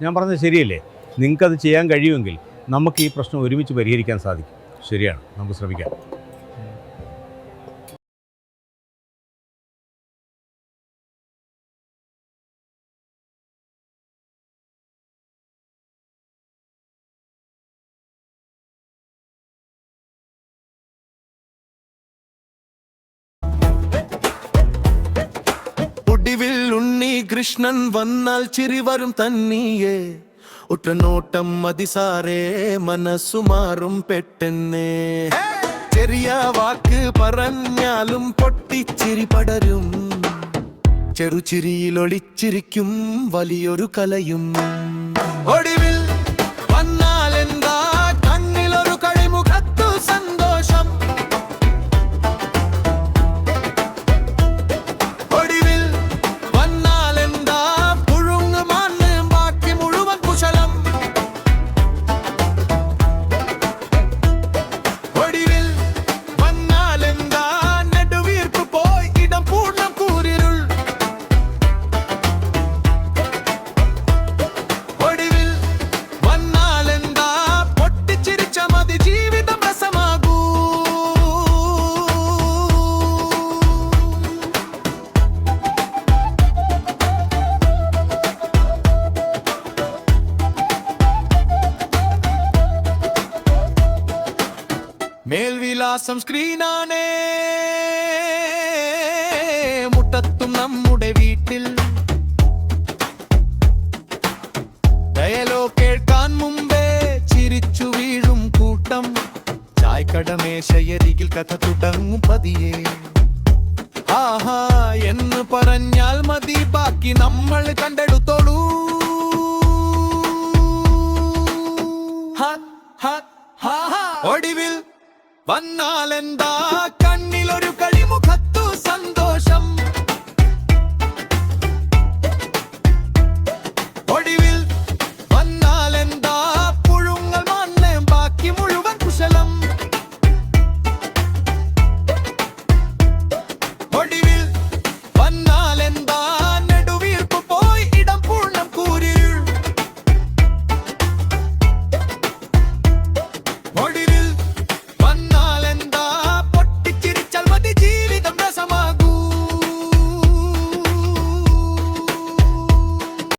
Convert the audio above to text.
ഞാൻ പറഞ്ഞത് ശരിയല്ലേ? നിങ്ങൾക്കത് ചെയ്യാൻ കഴിയുമെങ്കിൽ നമുക്ക് ഈ പ്രശ്നം ഒരുമിച്ച് പരിഹരിക്കാൻ സാധിക്കും. ശരിയാണ്, നമുക്ക് ശ്രമിക്കാം. കൃഷ്ണൻ വന്നാൽ ചിരി വരും തന്നിയേ, ഉറ്റനോട്ടം മതി സാറേ മനസ്സു മാറും പെട്ടെന്നേ. ചെറിയ വാക്ക് പറഞ്ഞാലും പൊട്ടിച്ചിരി പടരും, ചെറുചിരിയിൽ ഒളിച്ചിരിക്കും വലിയൊരു കലയും. ഒടുവിൽ വന്നാലെന്താ കണ്ണിലൊരു കളിമുഖത്തു സന്തോഷം. മേൽവിലാസം സ്ക്രീനാണേ, മുട്ടത്തും നമ്മുടെ വീട്ടിൽ. ഡയലോഗ് കേൾക്കാൻ മുമ്പേ ചിരിച്ചു വീഴും കൂട്ടം. ചായക്കടമേശയരികിൽ കഥ തുടങ്ങും പതിയെ. ആഹാ എന്ന് പറഞ്ഞാൽ മതി, ബാക്കി നമ്മൾ കണ്ടെടുത്തോളൂ. ഒടുവിൽ വന്നാലെന്താ